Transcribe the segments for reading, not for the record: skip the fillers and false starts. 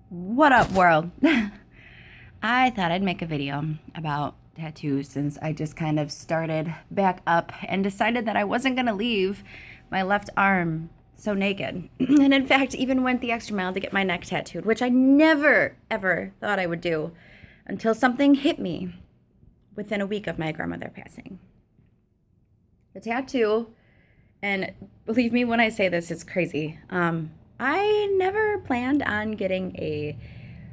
What up, world? I thought I'd make a video about tattoos since I just kind of started back up and decided that I wasn't going to leave my left arm so naked. And in fact, even went the extra mile to get my neck tattooed, which I never, ever thought I would do until something hit me within a week of my grandmother passing. The tattoo, and believe me when I say this, it's crazy. I never planned on getting a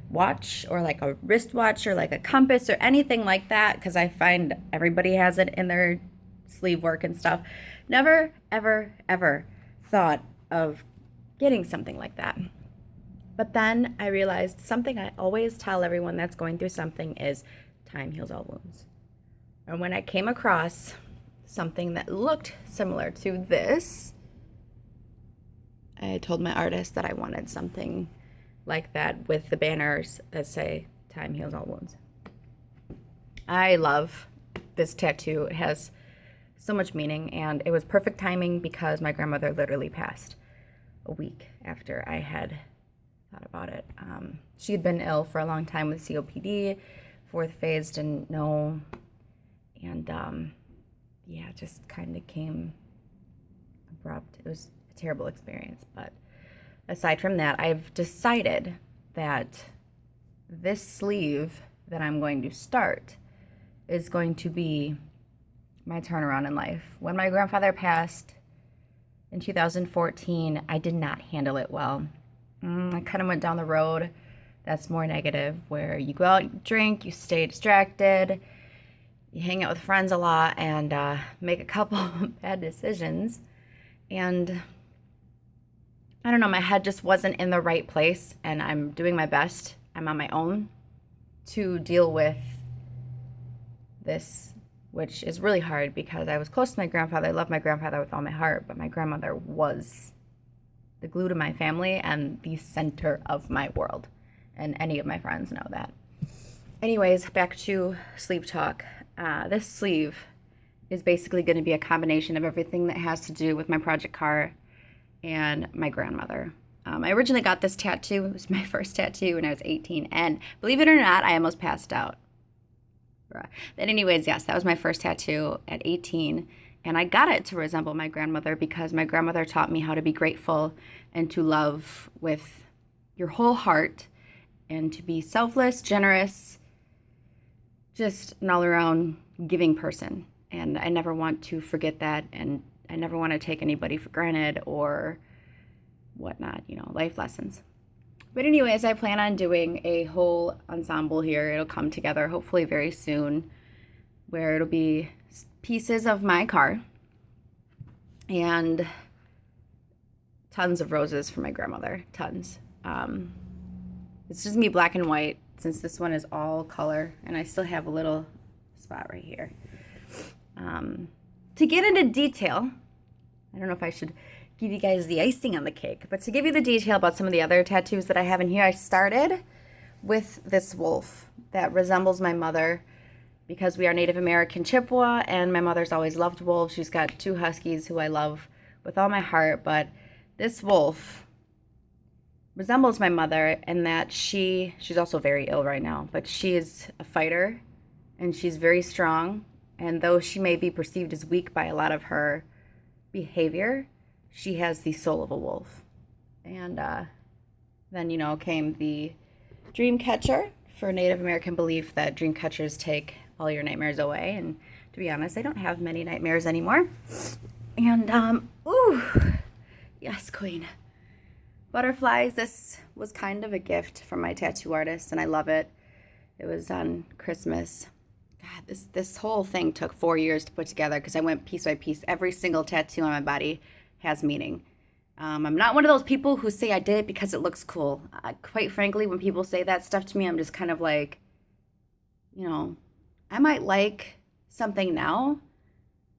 watch or like a wristwatch or like a compass or anything like that because I find everybody has it in their sleeve work and stuff. Never, ever, ever thought of getting something like that. But then I realized something I always tell everyone that's going through something is time heals all wounds. And when I came across something that looked similar to this, I told my artist that I wanted something like that with the banners that say time heals all wounds. I love this tattoo. It has so much meaning, and it was perfect timing because my grandmother literally passed a week after I had thought about it. She had been ill for a long time with COPD, fourth phase, didn't know, and it just kind of came abrupt. It was a terrible experience, but aside from that, I've decided that this sleeve that I'm going to start is going to be my turnaround in life. When my grandfather passed in 2014, I did not handle it well. I kind of went down the road that's more negative, where you go out, you drink, you stay distracted, you hang out with friends a lot, and make a couple bad decisions. And I don't know, my head just wasn't in the right place, and I'm doing my best. I'm on my own to deal with this, which is really hard because I was close to my grandfather. I love my grandfather with all my heart, but my grandmother was the glue to my family and the center of my world, and any of my friends know that. Anyways, back to sleeve talk. This sleeve is basically going to be a combination of everything that has to do with my project car and my grandmother. I originally got this tattoo. It was my first tattoo when I was 18, and believe it or not, I almost passed out. But anyways, yes, that was my first tattoo at 18, and I got it to resemble my grandmother because my grandmother taught me how to be grateful and to love with your whole heart and to be selfless, generous, just an all-around giving person. And I never want to forget that, and I never want to take anybody for granted or whatnot, life lessons. But anyways, I plan on doing a whole ensemble here. It'll come together hopefully very soon, where it'll be pieces of my car and tons of roses for my grandmother, tons. It's just me black and white since this one is all color, and I still have a little spot right here. To get into detail, I don't know if I should give you guys the icing on the cake, but to give you the detail about some of the other tattoos that I have in here, I started with this wolf that resembles my mother because we are Native American Chippewa, and my mother's always loved wolves. She's got 2 huskies who I love with all my heart, but this wolf resembles my mother in that she's also very ill right now, but she is a fighter and she's very strong. And though she may be perceived as weak by a lot of her behavior, she has the soul of a wolf. And then, came the dream catcher for Native American belief that dream catchers take all your nightmares away. And to be honest, I don't have many nightmares anymore. And, yes, queen. Butterflies, this was kind of a gift from my tattoo artist, and I love it. It was on Christmas. God, this whole thing took 4 years to put together because I went piece by piece. Every single tattoo on my body has meaning. I'm not one of those people who say I did it because it looks cool. Quite frankly, when people say that stuff to me, I'm just kind of like, I might like something now,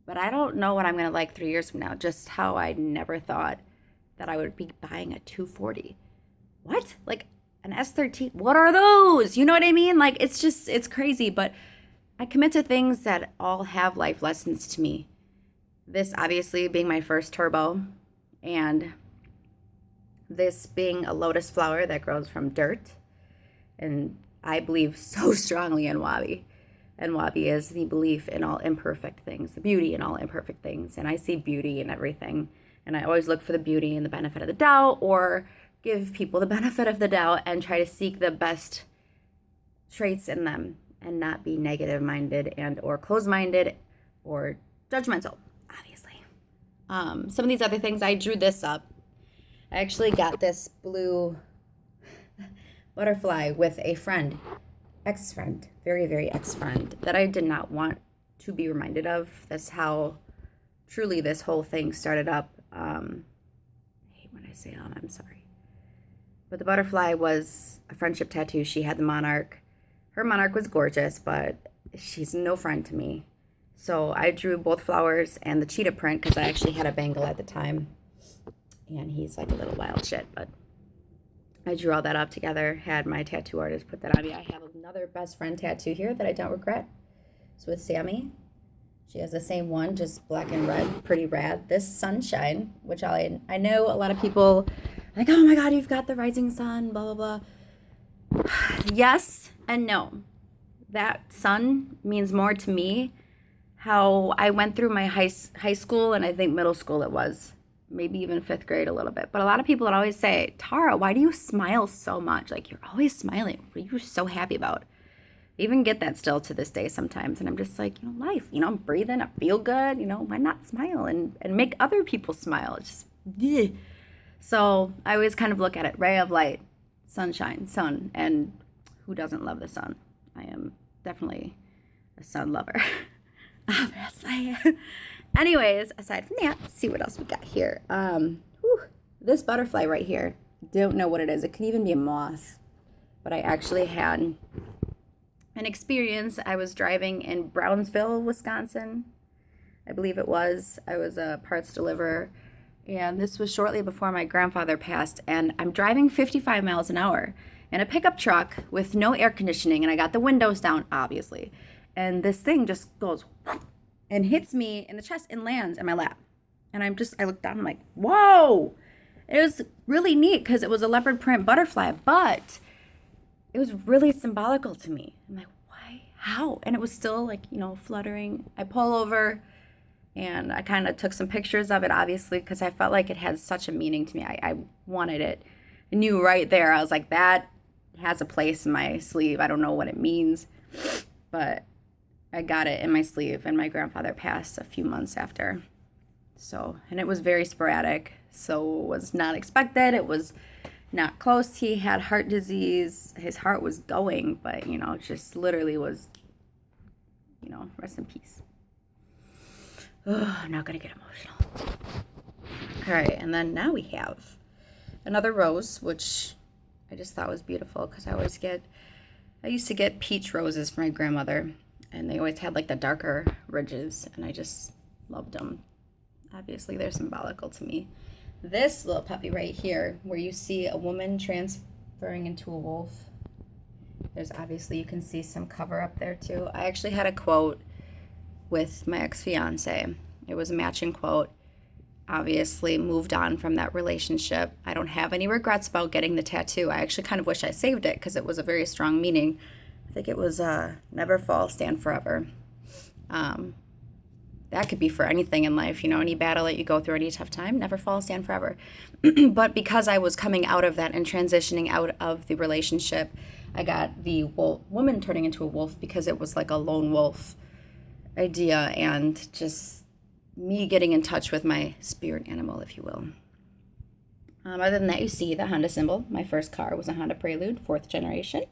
but I don't know what I'm going to like 3 years from now. Just how I never thought that I would be buying a 240. What? Like an S13? What are those? You know what I mean? Like, it's crazy, but I commit to things that all have life lessons to me. This obviously being my first turbo, and This being a lotus flower that grows from dirt. And I believe so strongly in Wabi. And Wabi is the belief in all imperfect things, the beauty in all imperfect things. And I see beauty in everything. And I always look for the beauty and the benefit of the doubt, or give people the benefit of the doubt and try to seek the best traits in them and not be negative minded and or closed minded or judgmental, obviously. Some of these other things, I drew this up. I actually got this blue butterfly with a friend, ex-friend, very, very ex-friend, that I did not want to be reminded of. That's how truly this whole thing started up. I hate when I say I'm sorry. But the butterfly was a friendship tattoo. She had the monarch. Her monarch was gorgeous, but she's no friend to me. So I drew both flowers and the cheetah print because I actually had a Bengal at the time. And he's like a little wild shit, but I drew all that up together, had my tattoo artist put that on me. I have another best friend tattoo here that I don't regret. It's with Sammy. She has the same one, just black and red, pretty rad. This sunshine, which I know a lot of people like, oh my God, you've got the rising sun, blah, blah, blah. Yes and no. That sun means more to me. How I went through my high school and I think middle school it was. Maybe even fifth grade a little bit. But a lot of people would always say, Tara, why do you smile so much? Like, you're always smiling. What are you so happy about? I even get that still to this day sometimes. And I'm just like, life, I'm breathing, I feel good, why not smile and make other people smile? It's just, bleh. So I always kind of look at it, ray of light, sunshine, sun. And who doesn't love the sun? I am definitely a sun lover. Obviously. Anyways, aside from that, let's see what else we got here. This butterfly right here, don't know what it is. It could even be a moth. But I actually had an experience. I was driving in Brownsville, Wisconsin. I believe it was. I was a parts deliverer. And this was shortly before my grandfather passed. And I'm driving 55 miles an hour in a pickup truck with no air conditioning. And I got the windows down, obviously. And this thing just goes and hits me in the chest and lands in my lap. And I looked down, I'm like, whoa! It was really neat because it was a leopard print butterfly, but it was really symbolical to me. I'm like, why? How? And it was still like, fluttering. I pull over and I kind of took some pictures of it, obviously, because I felt like it had such a meaning to me. I wanted it. I knew right there. I was like, that has a place in my sleeve. I don't know what it means, but I got it in my sleeve, and my grandfather passed a few months after. So, and it was very sporadic, so it was not expected. It was not close. He had heart disease. His heart was going, but, it just literally was, rest in peace. Oh, I'm not going to get emotional. All right, and then now we have another rose, which I just thought was beautiful because I used to get peach roses from my grandmother. And they always had like the darker ridges, and I just loved them. Obviously, they're symbolical to me. This little puppy right here, where you see a woman transferring into a wolf. There's obviously, you can see some cover up there too. I actually had a quote with my ex-fiance. It was a matching quote. Obviously, moved on from that relationship. I don't have any regrets about getting the tattoo. I actually kind of wish I saved it because it was a very strong meaning. I think it was never fall, stand forever. That could be for anything in life, any battle that you go through, any tough time, never fall, stand forever. But because I was coming out of that and transitioning out of the relationship, I got the woman turning into a wolf because it was like a lone wolf idea and just me getting in touch with my spirit animal, if you will. Other than that, you see the Honda symbol. My first car was a Honda Prelude, 4th generation.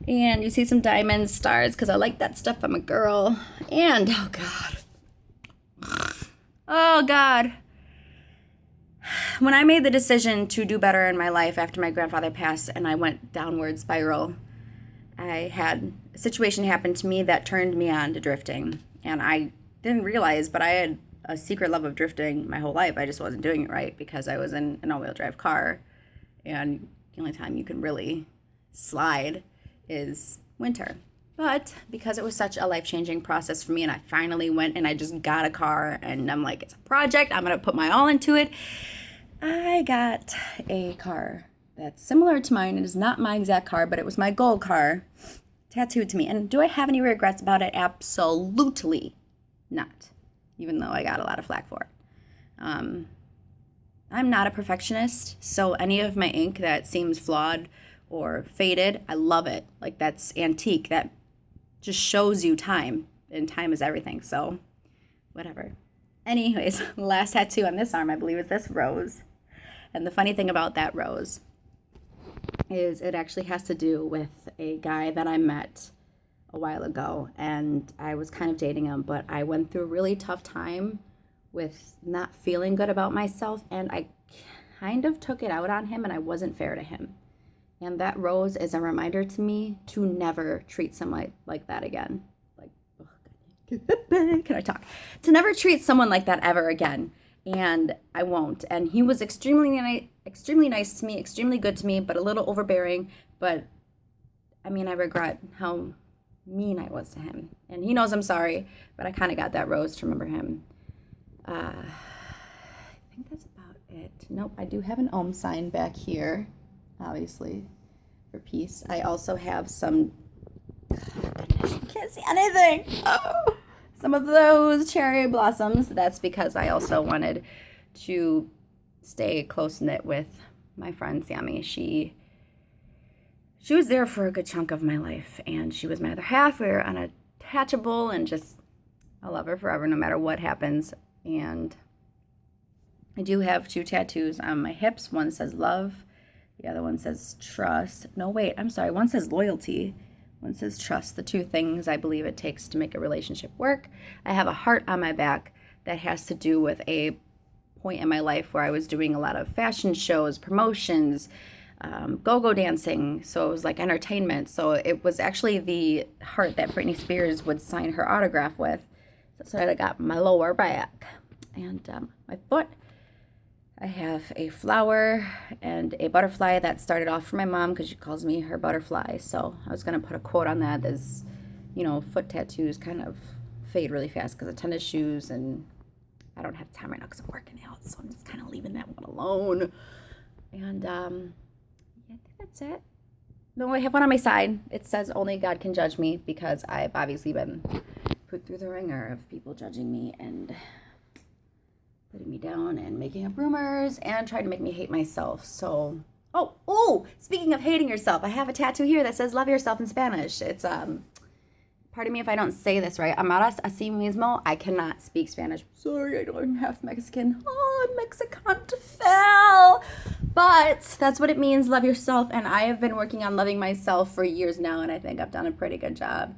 And you see some diamonds, stars, because I like that stuff. I'm a girl. And, oh, God. When I made the decision to do better in my life after my grandfather passed and I went downward spiral, I had a situation happen to me that turned me on to drifting. And I didn't realize, but I had a secret love of drifting my whole life. I just wasn't doing it right because I was in an all-wheel drive car. And the only time you can really slide is winter. But because it was such a life-changing process for me and I finally went and I just got a car and I'm like, it's a project, I'm going to put my all into it. I got a car that's similar to mine. It is not my exact car, but it was my goal car tattooed to me. And do I have any regrets about it? Absolutely not, even though I got a lot of flack for it. I'm not a perfectionist, so any of my ink that seems flawed or faded, I love it. Like, that's antique. That just shows you time, and time is everything, so whatever. Anyways, last tattoo on this arm, I believe, is this rose. And the funny thing about that rose is it actually has to do with a guy that I met a while ago, and I was kind of dating him, but I went through a really tough time with not feeling good about myself, and I kind of took it out on him, and I wasn't fair to him. And that rose is a reminder to me to never treat someone like that again. Like, oh, can I talk? To never treat someone like that ever again. And I won't. And he was extremely nice to me, extremely good to me, but a little overbearing. But I mean, I regret how mean I was to him. And he knows I'm sorry, but I kind of got that rose to remember him. I think that's about it. Nope, I do have an Om sign back here, obviously, for peace. I also have some, I can't see anything. Oh, some of those cherry blossoms. That's because I also wanted to stay close-knit with my friend Sammy. She was there for a good chunk of my life, and she was my other half. We were unattachable, and just, I love her forever no matter what happens. And I do have 2 tattoos on my hips. One says love. The other one says trust. No, wait, I'm sorry. One says loyalty. One says trust. The 2 things I believe it takes to make a relationship work. I have a heart on my back that has to do with a point in my life where I was doing a lot of fashion shows, promotions, go-go dancing. So it was like entertainment. So it was actually the heart that Britney Spears would sign her autograph with. So I got my lower back. And my foot, I have a flower and a butterfly that started off for my mom because she calls me her butterfly. So I was going to put a quote on that as, you know, foot tattoos kind of fade really fast because of tennis shoes, and I don't have time right now because I'm working out. So I'm just kind of leaving that one alone. And yeah, I think that's it. No, I have one on my side. It says only God can judge me because I've obviously been put through the ringer of people judging me and putting me down and making up rumors and trying to make me hate myself. So, speaking of hating yourself, I have a tattoo here that says love yourself in Spanish. It's, pardon me if I don't say this right. Amaras así mismo. I cannot speak Spanish. Sorry, I'm half Mexican. Oh, I'm Mexican to fail. But that's what it means, love yourself. And I have been working on loving myself for years now, and I think I've done a pretty good job.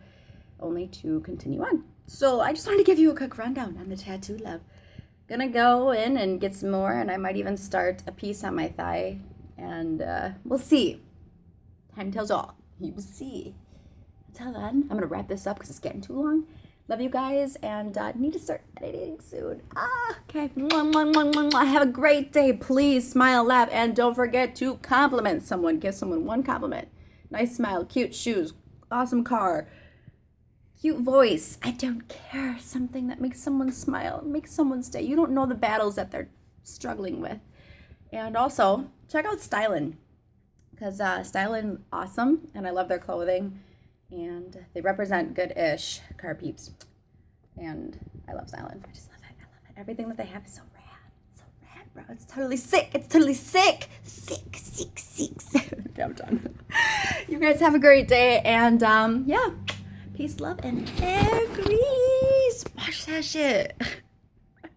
Only to continue on. So I just wanted to give you a quick rundown on the tattoo love. Gonna go in and get some more, and I might even start a piece on my thigh, and we'll see. Time tells all. You will see. Until then, I'm gonna wrap this up because it's getting too long. Love you guys, and need to start editing soon. Okay. Mwah, mwah, mwah, mwah, mwah. Have a great day. Please smile, laugh, and don't forget to compliment someone. Give someone one compliment. Nice smile, cute shoes, awesome car, cute voice. I don't care. Something that makes someone smile, makes someone stay. You don't know the battles that they're struggling with. And also, check out Styln. Because Styln, awesome. And I love their clothing. And they represent good-ish car peeps. And I love Styln. I just love it. I love it. Everything that they have is so rad. So rad, bro. It's totally sick. It's totally sick. Sick. Okay, I'm done. You guys have a great day. And yeah. Peace, love, and hair grease. Wash that shit.